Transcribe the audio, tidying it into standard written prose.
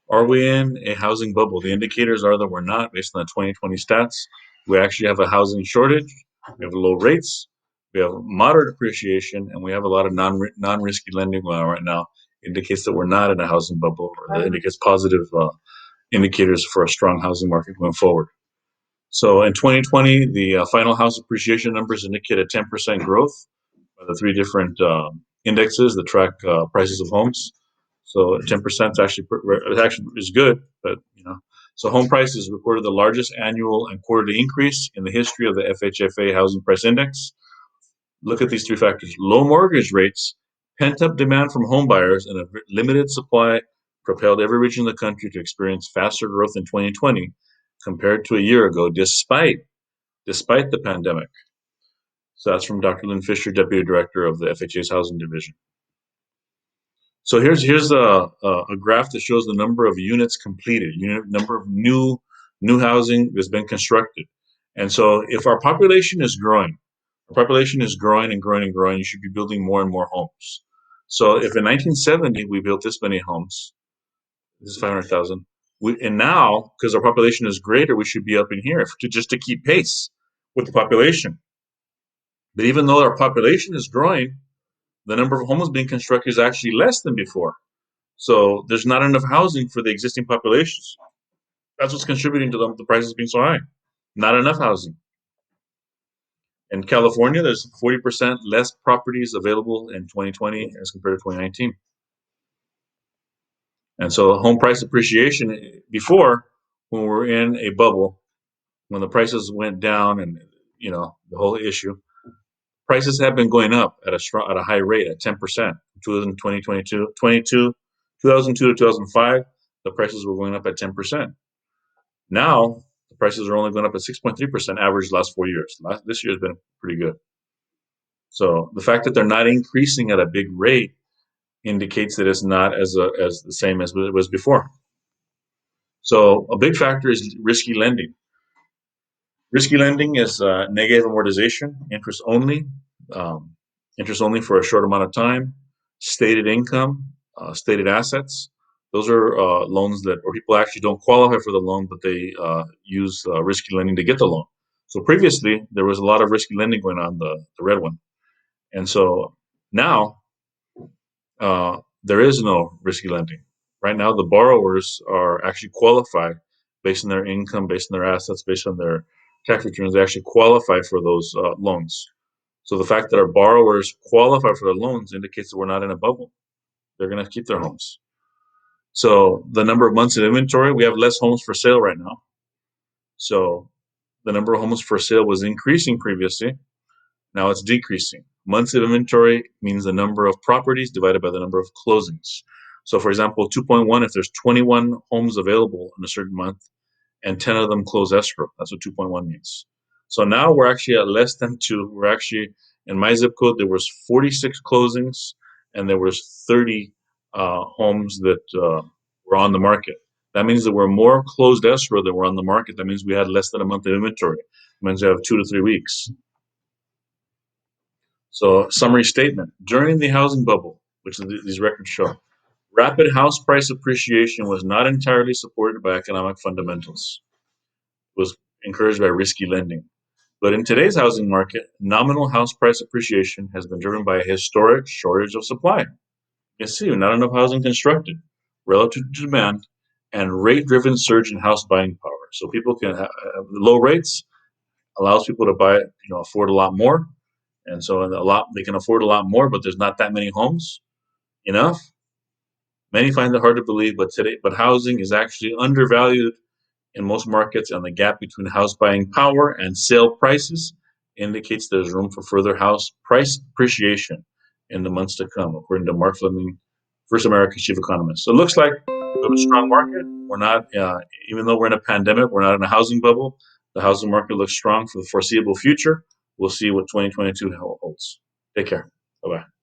Are we in a housing bubble? The indicators are that we're not, based on the 2020 stats. We actually have a housing shortage. We have low rates. We have moderate appreciation, and we have a lot of non-risky lending going on right now. Indicates that we're not in a housing bubble, or that indicates positive indicators for a strong housing market going forward. So in 2020, the final house appreciation numbers indicate a 10% growth by the three different indexes that track prices of homes. So 10% actually is good, but So home prices recorded the largest annual and quarterly increase in the history of the FHFA Housing Price Index. Look at these three factors: low mortgage rates, pent-up demand from home buyers, and a limited supply propelled every region of the country to experience faster growth in 2020 compared to a year ago, despite the pandemic. So that's from Dr. Lynn Fisher, Deputy Director of the FHA's Housing Division. So here's a graph that shows the number of units completed, number of new housing that's been constructed. And so if our population is growing, and growing and growing, you should be building more and more homes. So if in 1970 we built this many homes, this is 500,000, and now, because our population is greater, we should be up in here to keep pace with the population. But even though our population is growing, the number of homes being constructed is actually less than before. So there's not enough housing for the existing populations. That's what's contributing to the prices being so high. Not enough housing. In California, there's 40% less properties available in 2020 as compared to 2019. And so home price appreciation before, when we were in a bubble, when the prices went down and the whole issue, prices have been going up at a high rate at 10%. 2002 to 2005, the prices were going up at 10%. Now the prices are only going up at 6.3% average the last 4 years. This year has been pretty good. So the fact that they're not increasing at a big rate indicates that it's not as the same as it was before. So a big factor is risky lending. Risky lending is negative amortization, um, interest only for a short amount of time, stated income, stated assets. Those are loans where people actually don't qualify for the loan, but they use risky lending to get the loan. So previously, there was a lot of risky lending going on, the red one. And so now there is no risky lending. Right now, the borrowers are actually qualified based on their income, based on their assets, based on their tax returns. They actually qualify for those loans. So the fact that our borrowers qualify for the loans indicates that we're not in a bubble. They're going to keep their homes. So the number of months of inventory, we have less homes for sale right now. So the number of homes for sale was increasing previously. Now it's decreasing. Months of inventory means the number of properties divided by the number of closings. So for example, 2.1, if there's 21 homes available in a certain month and 10 of them close escrow, that's what 2.1 means. So now we're actually at less than 2. We're actually, in my zip code, there was 46 closings and there was 30 homes that were on the market. That means that we're more closed escrow than we're on the market. That means we had less than a month of inventory. It means we have 2 to 3 weeks. So, summary statement. During the housing bubble, which these records show, rapid house price appreciation was not entirely supported by economic fundamentals. It was encouraged by risky lending. But in today's housing market, nominal house price appreciation has been driven by a historic shortage of supply. You see, not enough housing constructed relative to demand and rate-driven surge in house buying power. So people can have low rates allows people to afford a lot more. And so they can afford a lot more, but there's not that many homes enough. Many find it hard to believe, but housing is actually undervalued in most markets, and the gap between house buying power and sale prices indicates there's room for further house price appreciation in the months to come, according to Mark Fleming, First America's chief economist. So it looks like we have a strong market. We're not, even though we're in a pandemic, we're not in a housing bubble. The housing market looks strong for the foreseeable future. We'll see what 2022 holds. Take care. Bye-bye.